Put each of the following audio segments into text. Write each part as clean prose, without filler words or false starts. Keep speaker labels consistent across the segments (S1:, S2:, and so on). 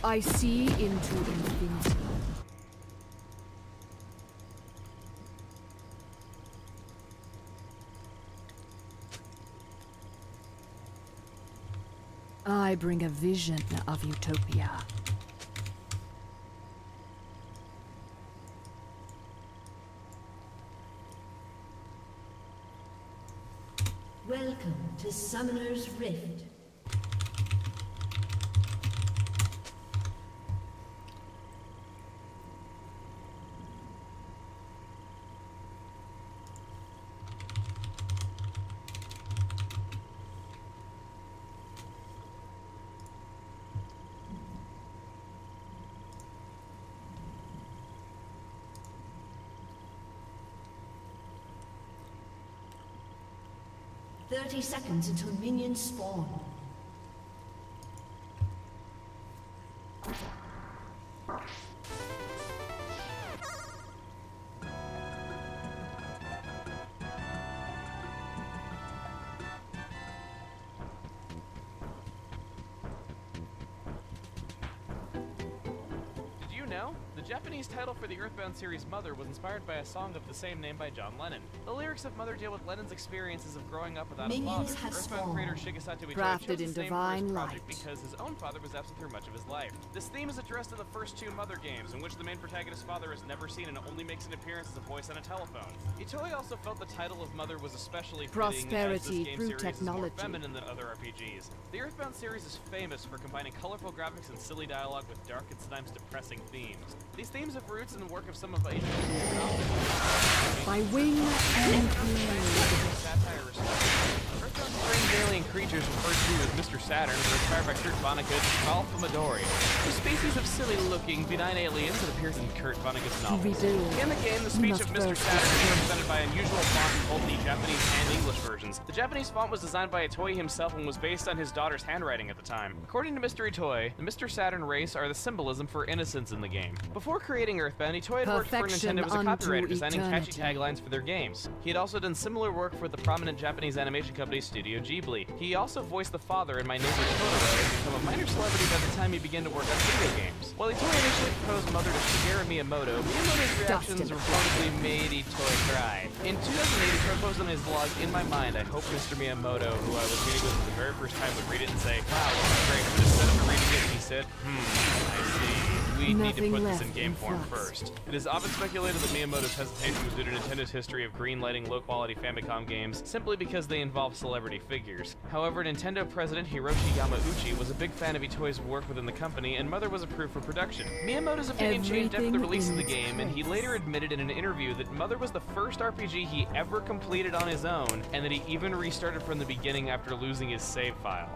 S1: I see into infinity. I bring a vision of utopia.
S2: Welcome to Summoner's Rift. "30 seconds until minions spawn."
S3: The Japanese title for the Earthbound series Mother was inspired by a song of the same name by John Lennon. The lyrics of Mother deal with Lennon's experiences of growing up without a father. Earthbound creator Shigesato Itoi chose this name for his project because his own father was absent through much of his life. This theme is addressed in the first two Mother games, in which the main protagonist's father is never seen and only makes an appearance as a voice on a telephone. Itoi also felt the title of Mother was especially fitting as this game series is more feminine than other RPGs. The Earthbound series is famous for combining colorful graphics and silly dialogue with dark and sometimes depressing themes. These themes have roots in the work of some of Asia's
S1: by wing and
S3: satire. Earthbound's strange alien creatures referred to as Mr. Saturn were inspired by Kurt Vonnegut's Alpha Midori, a species of silly-looking, benign aliens that appears in Kurt Vonnegut's novels. In the game, the speech of Mr. Saturn is represented by unusual font in both the Japanese and English versions. The Japanese font was designed by Itoi himself and was based on his daughter's handwriting at the time. According to Mr. Itoi, the Mr. Saturn race are the symbolism for innocence in the game. Before creating Earthbound, Itoi had worked for Nintendo as a copywriter, designing catchy taglines for their games. He had also done similar work for the prominent Japanese animation company Studio Ghibli. He also voiced the father in My Neighbor Totoro and became a minor celebrity by the time he began to work on video games. While Itoi initially proposed Mother to Shigeru Miyamoto, Miyamoto's reactions reportedly made Itoi cry. In 2008, he proposed on his blog, "In my mind, I hope Mr. Miyamoto, who I was meeting with for the very first time, would read it and say, wow, that's great, but instead of reading it, he said, I see. We need to put this in game form first." It is often speculated that Miyamoto's hesitation was due to Nintendo's history of greenlighting low-quality Famicom games simply because they involve celebrity figures. However, Nintendo president Hiroshi Yamauchi was a big fan of Itoi's work within the company, and Mother was approved for production. Miyamoto's opinion changed after the release of the game, and he later admitted in an interview that Mother was the first RPG he ever completed on his own, and that he even restarted from the beginning after losing his save file.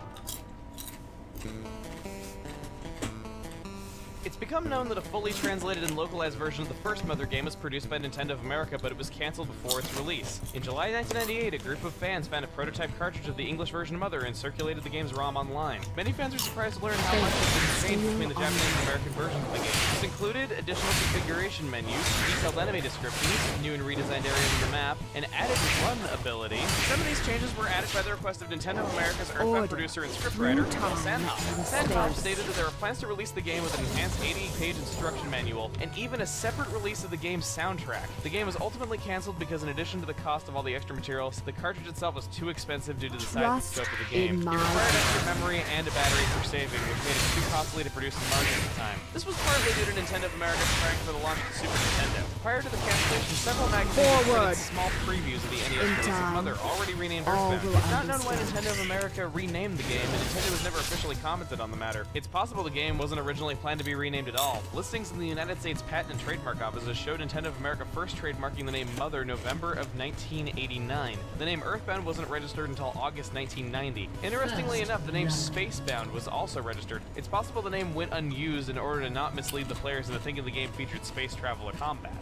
S3: It's become known that a fully translated and localized version of the first Mother game was produced by Nintendo of America, but it was cancelled before its release. In July 1998, a group of fans found a prototype cartridge of the English version of Mother and circulated the game's ROM online. Many fans were surprised to learn how much had been changed between the Japanese and American versions of the game. This included additional configuration menus, detailed enemy descriptions, new and redesigned areas of the map, and added run ability. Some of these changes were added by the request of Nintendo of America's Earthbound producer and scriptwriter, Sandhoff. Sandhoff stated that there were plans to release the game with an enhanced 80-page instruction manual, and even a separate release of the game's soundtrack. The game was ultimately cancelled because in addition to the cost of all the extra materials, the cartridge itself was too expensive due to the size and scope of the game. It required extra memory and a battery for saving, which made it too costly to produce in market at the time. This was partly due to Nintendo of America preparing for the launch of the Super Nintendo. Prior to the cancellation, several magazines printed small previews of the NES release of Mother, already renamed Earthbound. It's not known why Nintendo of America renamed the game, and Nintendo has never officially commented on the matter. It's possible the game wasn't originally planned to be renamed at all. Listings in the United States Patent and Trademark Offices showed Nintendo of America first trademarking the name Mother November of 1989. The name Earthbound wasn't registered until August 1990. Interestingly enough, the name Spacebound was also registered. It's possible the name went unused in order to not mislead the players into thinking the game featured space travel or combat.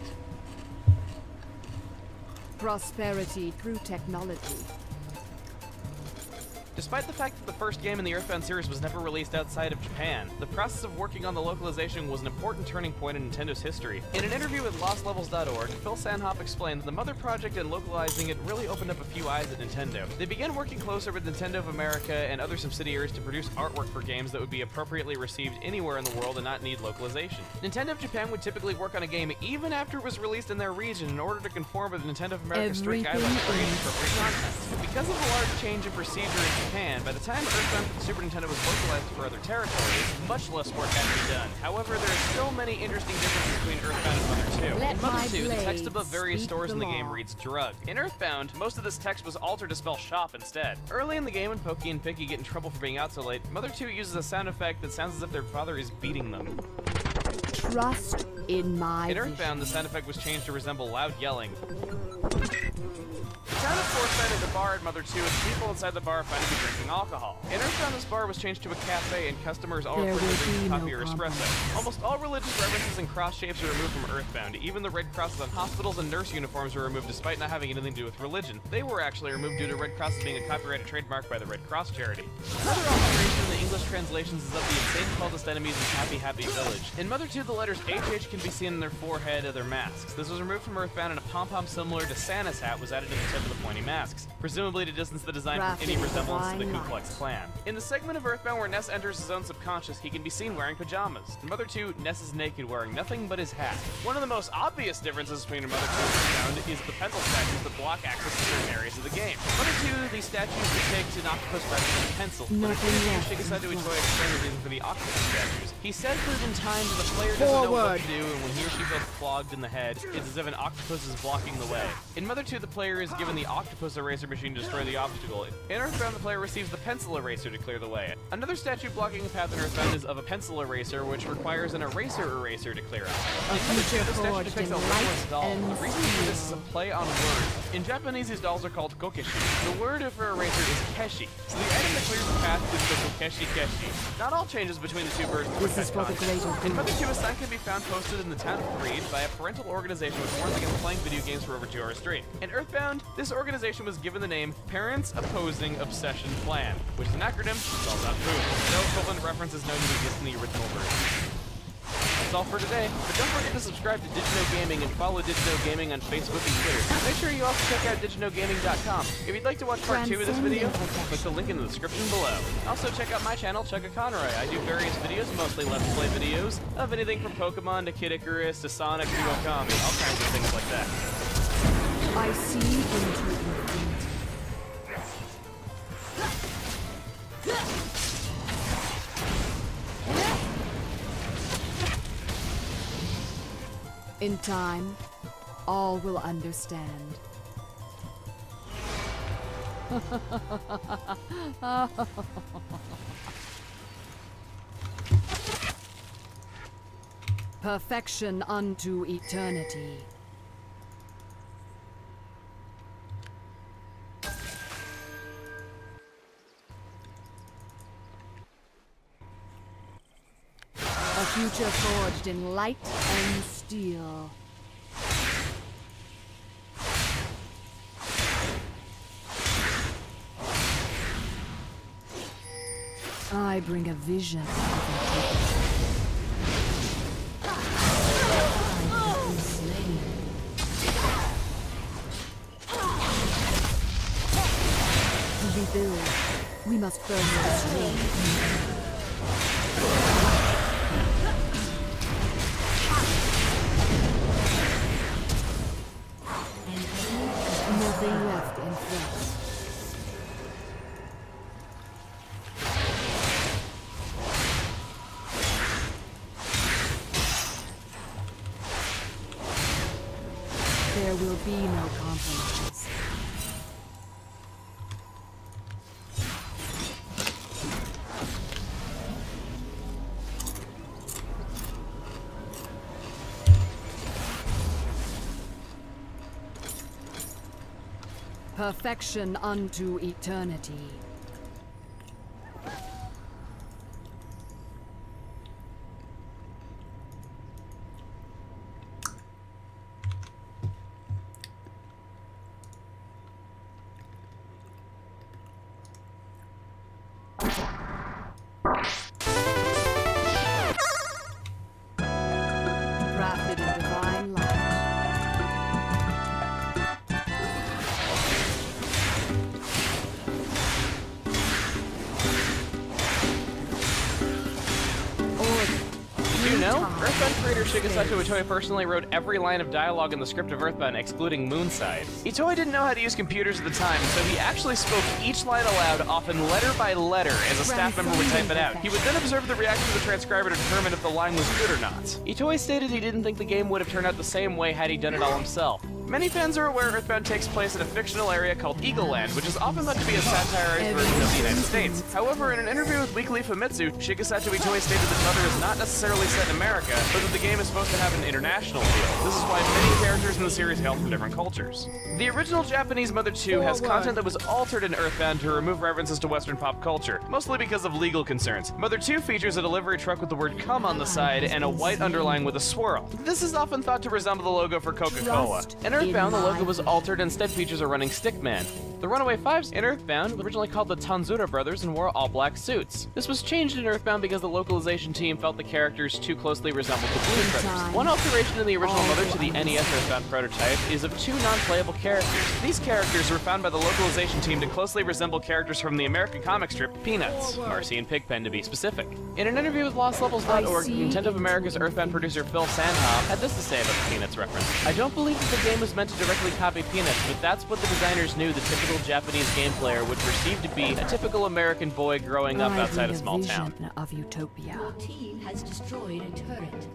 S1: Prosperity through technology.
S3: Despite the fact that the first game in the Earthbound series was never released outside of Japan, the process of working on the localization was an important turning point in Nintendo's history. In an interview with LostLevels.org, Phil Sanhop explained that the Mother Project and localizing it really opened up a few eyes at Nintendo. They began working closer with Nintendo of America and other subsidiaries to produce artwork for games that would be appropriately received anywhere in the world and not need localization. Nintendo of Japan would typically work on a game even after it was released in their region in order to conform with Nintendo of America's strict guidelines for age-appropriate content. Because of a large change in procedure in Japan, by the time Earthbound for the Super Nintendo was localized for other territories, much less work had to be done. However, there are still many interesting differences between Earthbound and Mother 2. In Mother 2, the text above various stores in the game reads drug. In Earthbound, most of this text was altered to spell shop instead. Early in the game, when Pokey and Picky get in trouble for being out so late, Mother 2 uses a sound effect that sounds as if their father is beating them.
S1: Trust in my
S3: In Earthbound, the sound effect was changed to resemble loud yelling. The town of Foresight is a bar at Mother 2, and people inside the bar find to be drinking alcohol. In Earthbound, this bar was changed to a cafe, and customers all refer to drinking coffee or espresso. Almost all religious references and cross shapes are removed from Earthbound. Even the red crosses on hospitals and nurse uniforms were removed despite not having anything to do with religion. They were actually removed due to Red Crosses being a copyrighted trademark by the Red Cross charity. Another alteration in the English translations is of the insane cultist enemies in Happy Happy Village. In Mother 2, the letters HH can be seen in their forehead of their masks. This was removed from Earthbound, and a pom-pom similar to Santa's hat was added to the tip of the pointy masks, presumably to distance the design from any resemblance to the Ku Klux Klan. In the segment of Earthbound where Ness enters his own subconscious, he can be seen wearing pajamas. In Mother 2, Ness is naked, wearing nothing but his hat. One of the most obvious differences between Mother 2 and Earthbound is the pencil statues that block access to certain areas of the game. Mother 2, these statues depict an octopus rather than a pencil. But Shigesato Itoi explained the reason for the octopus statues. He says that in times the player doesn't know what to do, and when he or she feels clogged in the head, it's as if an octopus is blocking the way. In Mother 2, the player is given the octopus eraser machine to destroy the obstacle. In Earthbound, the player receives the pencil eraser to clear the way. Another statue blocking a path in Earthbound is of a pencil eraser, which requires an eraser to clear out. In Mother 2, the statue depicts a lifeless doll. The reason for this is a play on words. In Japanese, these dolls are called kokeshi. The word for eraser is keshi, so the item that clears the path is the kokeshi keshi. Not all changes between the two versions were cut content. In Mother 2, a sign can be found posted in the town of Creed by a parental organization which warns against playing video games for over 2 hours straight. In Earthbound, this organization was given the name Parents Opposing Obsession Plan, which is an acronym that spells out boom. No equivalent references known to exist in the original version. That's all for today, but don't forget to subscribe to Digino Gaming and follow Digino Gaming on Facebook and Twitter. Make sure you also check out diginogaming.com. If you'd like to watch part 2 of this video, click the link in the description below. Also check out my channel, Chugga Conroy. I do various videos, mostly Let's Play videos, of anything from Pokemon to Kid Icarus to Sonic to Okami, all kinds of things like that.
S1: I see into infinity. In time, all will understand. Perfection unto eternity. A future forged in light and steel. I bring a vision of utopia. To rebuild, we must firmly restrain. Nothing left in front. There will be no compromise. Perfection unto eternity.
S3: Shigesato Itoi personally wrote every line of dialogue in the script of Earthbound, excluding Moonside. Itoi didn't know how to use computers at the time, so he actually spoke each line aloud, often letter by letter, as a staff member would type it out. He would then observe the reaction of the transcriber to determine if the line was good or not. Itoi stated he didn't think the game would have turned out the same way had he done it all himself. Many fans are aware Earthbound takes place in a fictional area called Eagle Land, which is often thought to be a satirized version of the United States. However, in an interview with Weekly Famitsu, Shigesato Itoi stated that Mother is not necessarily set in America, but that the game is supposed to have an international feel. This is why many characters in the series hail from different cultures. The original Japanese Mother 2 has content that was altered in Earthbound to remove references to Western pop culture, mostly because of legal concerns. Mother 2 features a delivery truck with the word "come" on the side and a white underline with a swirl. This is often thought to resemble the logo for Coca-Cola. In Earthbound, the logo was altered and instead features a running stickman. The Runaway Fives in Earthbound were originally called the Tanzura brothers and wore all-black suits. This was changed in Earthbound because the localization team felt the characters too closely resembled the Blues Brothers. One alteration in the original Mother to the NES Earthbound prototype is of 2 non-playable characters. These characters were found by the localization team to closely resemble characters from the American comic strip Peanuts, Marcy and Pigpen to be specific. In an interview with LostLevels.org, Nintendo of America's Earthbound producer Phil Sandhoff had this to say about the Peanuts reference. "I don't believe that the game was meant to directly copy Peanuts, but that's what the designers knew the typical Japanese game player would perceive to be a typical American boy growing up outside a small town."
S1: Of utopia.
S2: Your team has destroyed a turret.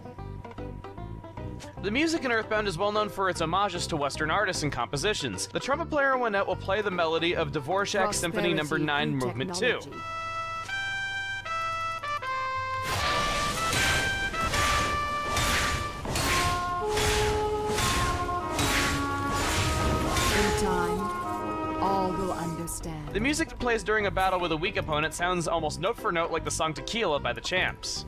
S3: The music in Earthbound is well known for its homages to Western artists and compositions. The trumpet player Wynette will play the melody of Dvorak's Symphony No. 9, Movement 2.
S1: In time, all will understand.
S3: The music that plays during a battle with a weak opponent sounds almost note for note like the song Tequila by the Champs.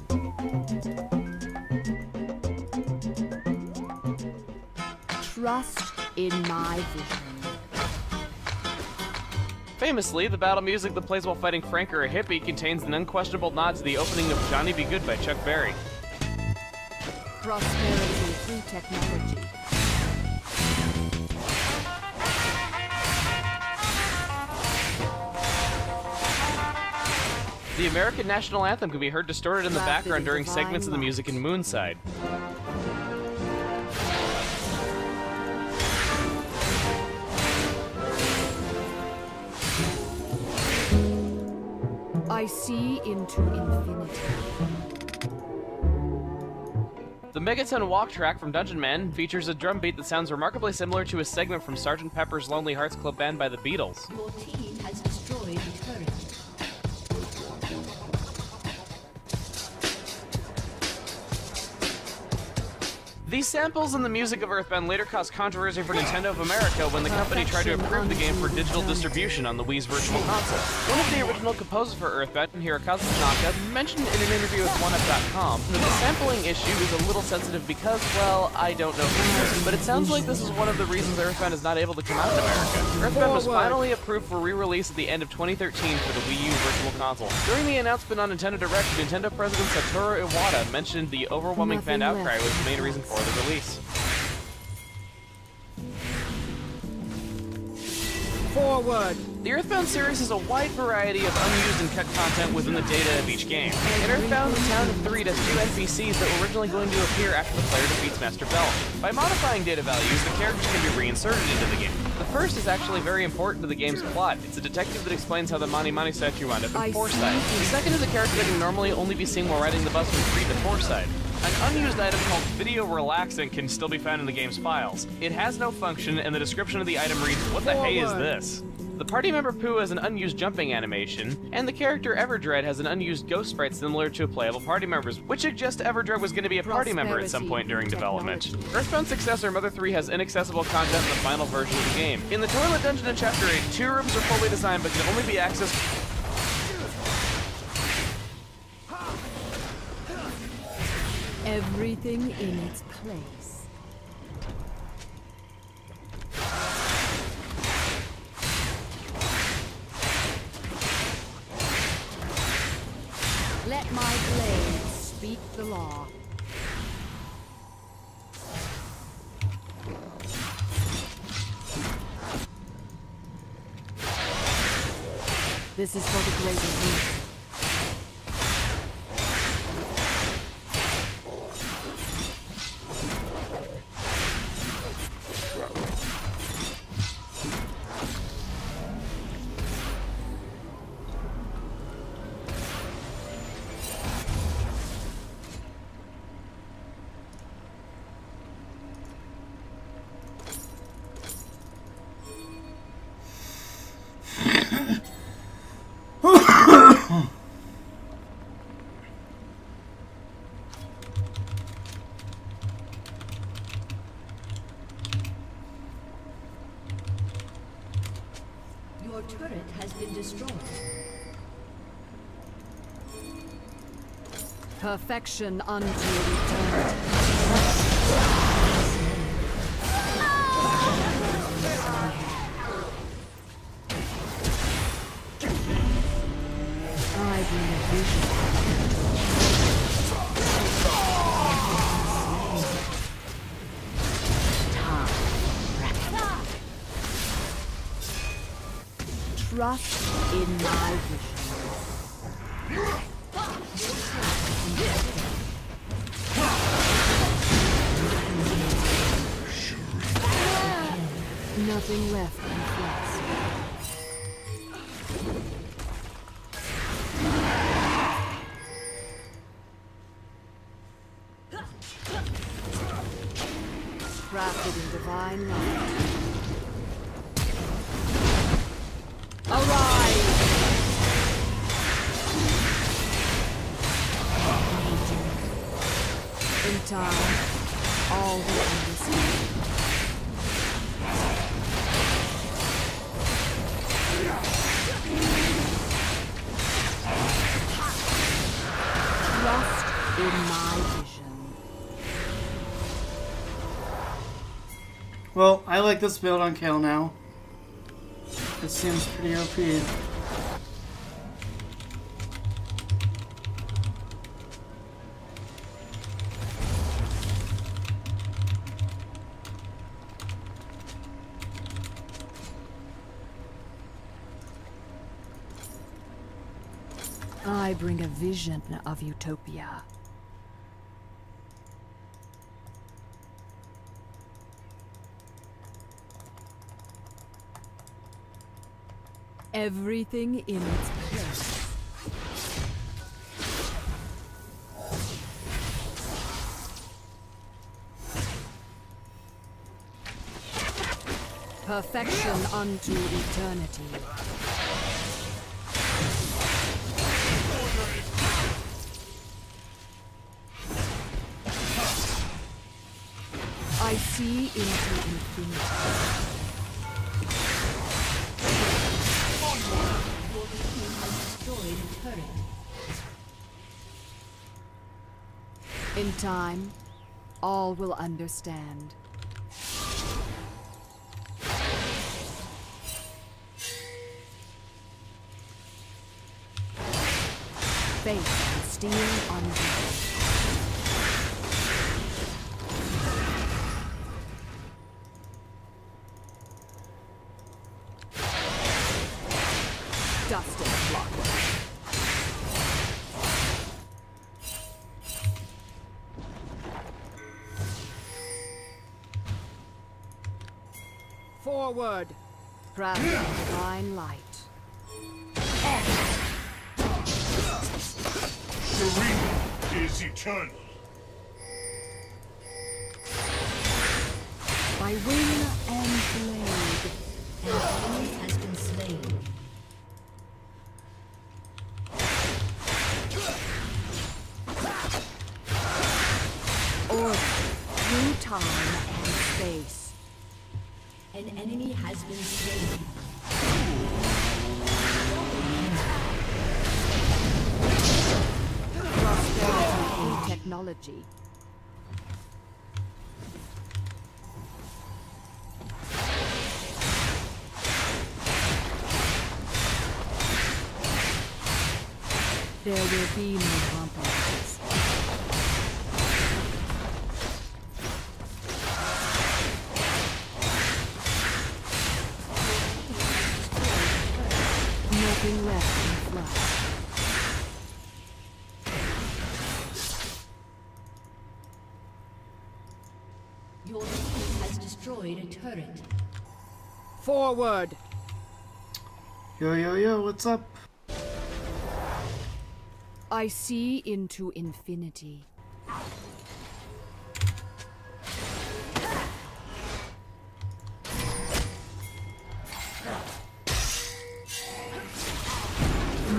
S1: Trust in my vision.
S3: Famously, the battle music that plays while fighting Frank or a hippie contains an unquestionable nod to the opening of Johnny Be Good by Chuck Berry.
S1: Prosperity through technology.
S3: The American national anthem can be heard distorted in the background during segments of the music in Moonside.
S1: I see into infinity.
S3: The Megaton Walk track from Dungeon Man features a drum beat that sounds remarkably similar to a segment from Sgt. Pepper's Lonely Hearts Club Band by the Beatles.
S2: Your team has destroyed a turret.
S3: These samples in the music of Earthbound later caused controversy for Nintendo of America when the company tried to approve the game for digital distribution on the Wii's Virtual Console. One of the original composers for Earthbound, Hirokazu Tanaka, mentioned in an interview with OneUp.com that the sampling issue is a little sensitive because, well, I don't know for certain, but it sounds like this is one of the reasons Earthbound is not able to come out in America. Earthbound was finally approved for re-release at the end of 2013 for the Wii U Virtual Console. During the announcement on Nintendo Direct, Nintendo President Satoru Iwata mentioned the overwhelming fan outcry was the main reason for the release.
S1: Forward!
S3: The Earthbound series has a wide variety of unused and cut content within the data of each game. In Earthbound, the town of Threed has 2 NPCs that were originally going to appear after the player defeats Master Bell. By modifying data values, the characters can be reinserted into the game. The first is actually very important to the game's plot. It's a detective that explains how the Mani Mani statue wound up in Forsyth. The second is a character that can normally only be seen while riding the bus from Threed to Forsyth. An unused item called Video Relaxant can still be found in the game's files. It has no function, and the description of the item reads, "What the hey is this?" The party member Pooh has an unused jumping animation, and the character Everdread has an unused ghost sprite similar to playable party members, which suggests Everdread was going to be a party member at some point during development. Earthbound's successor, Mother 3, has inaccessible content in the final version of the game. In the Toilet Dungeon in Chapter 8, 2 rooms are fully designed but can only be accessed.
S1: Everything in its place. Let my blade speak the law. This is for the greater good.
S2: turret has been destroyed.
S1: Perfection unto eternity. I bring a vision. Trust in my vision. Nothing left in flux. Crafted in divine light. Arise! In time, all will understand. Trust in my vision.
S4: Well, I like this build on Kayle now. It seems pretty OP.
S1: I bring a vision of utopia. Everything in its place. Perfection unto eternity. I see into infinity. In time, all will understand. Faith and steel unveiled. Dust and clockwork. Forward! Craft of divine light.
S5: Serene is eternal.
S1: By wing and blade.
S2: An enemy has been slain.
S1: Order through time and space.
S2: An enemy has been slain.
S1: Prosperity in technology. There will be no compromises. Nothing left in flux.
S2: Your team has destroyed a turret.
S1: Forward!
S4: Yo, yo, yo, what's up?
S1: I see into infinity.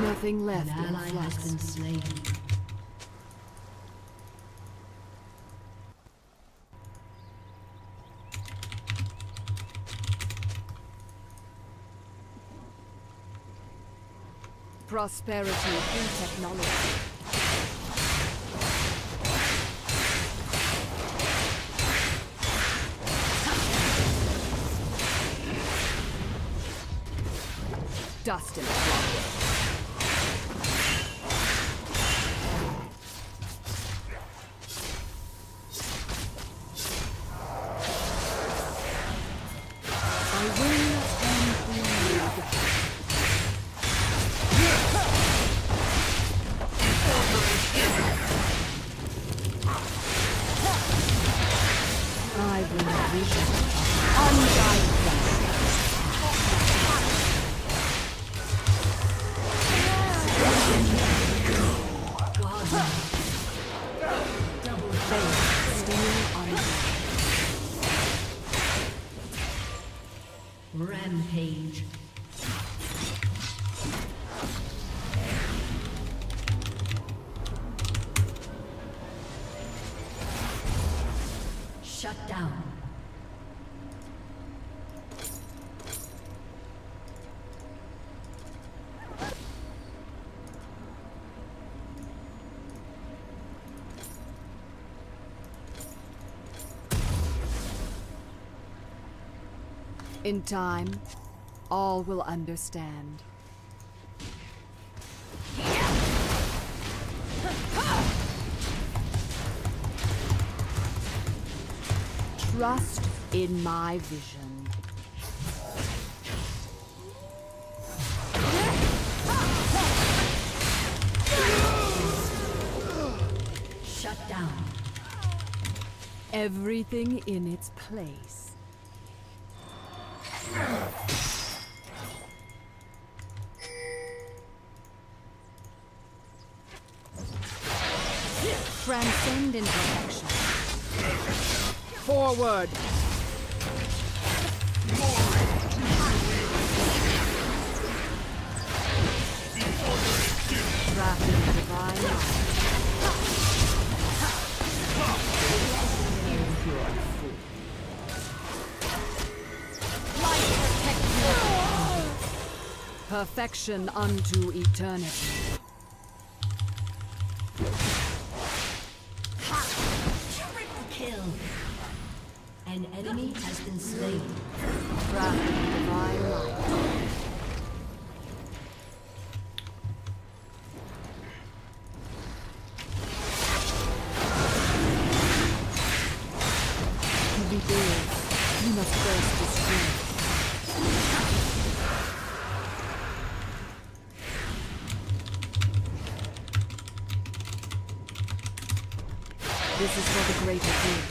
S1: Nothing left
S2: An
S1: in
S2: ally
S1: flux.
S2: has been slain.
S1: Prosperity through technology. Dust and clockwork. I will and bleed. I will vision undying flash.
S2: Rampage. Shut down.
S1: In time, all will understand. Trust in my vision.
S2: Shut down.
S1: Everything in its place. Transcend into action. Forward! Wrapped in divine light. Perfection unto eternity.
S2: Triple kill. An enemy has been slain.
S1: Wrapped in divine light. To be good, you must first destroy. This is for the greater good.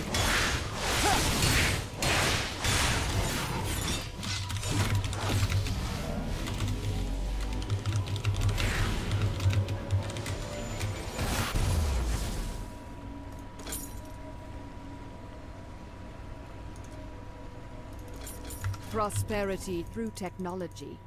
S1: Prosperity through technology.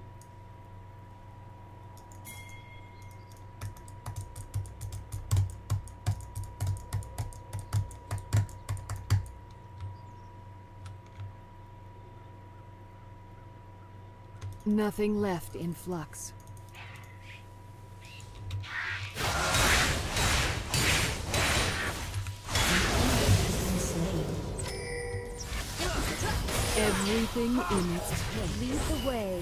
S1: Nothing left in flux. Everything in its place. Lead the way.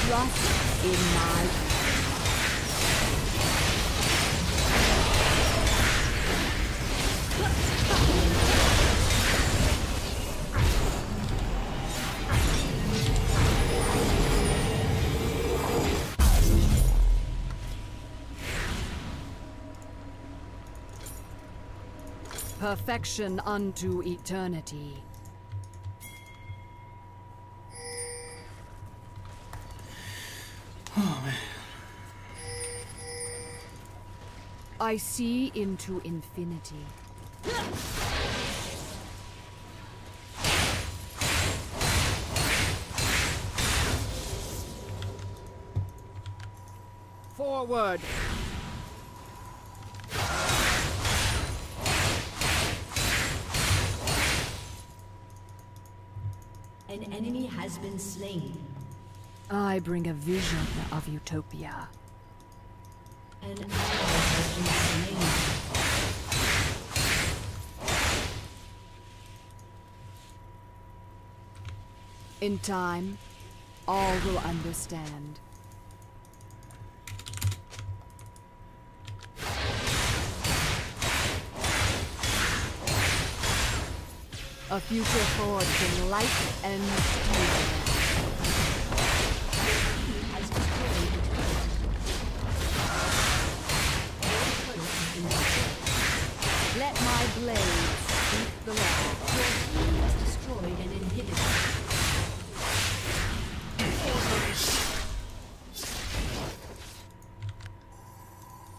S1: Trust in my perfection unto eternity.
S4: Oh, man.
S1: I see into infinity. Forward!
S2: An enemy has been slain.
S1: I bring a vision of utopia.
S2: An ally has been slain.
S1: In time, all will understand. A future forged in light and steel.
S2: Has destroyed a turret.
S1: Let my blade speak the law.
S2: Your team has destroyed an inhibitor.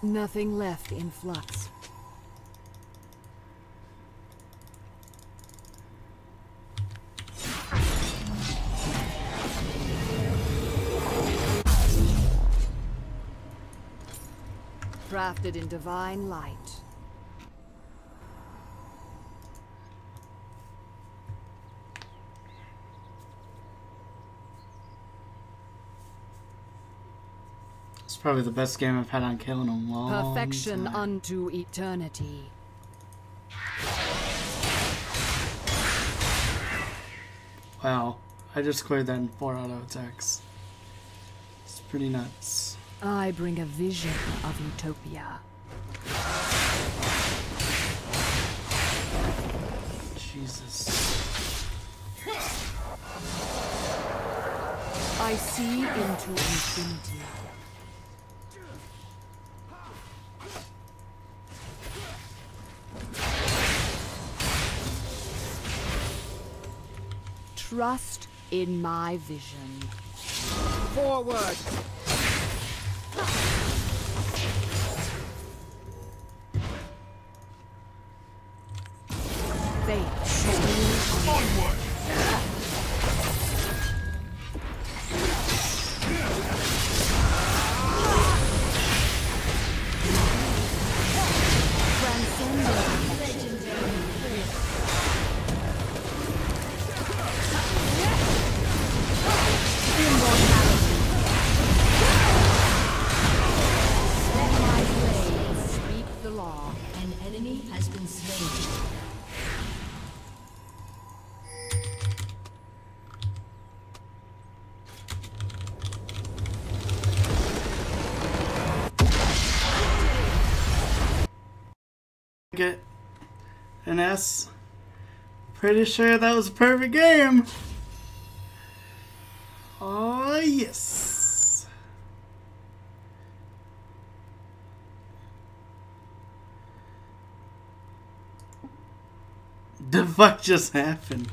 S1: Nothing left in flux. Crafted in divine light.
S4: It's probably the best game I've had on Kayle in a long
S1: Perfection
S4: time.
S1: unto eternity.
S4: Wow, I just cleared that in 4 auto attacks. It's pretty nuts.
S1: I bring a vision of utopia.
S4: Jesus.
S1: I see into infinity. Trust in my vision. Forward! Fate shall be
S5: Onward!
S1: Let my blade speak the law.
S2: An enemy has been slain.
S4: Get an S. Pretty sure that was a perfect game. Oh yes. The fuck just happened?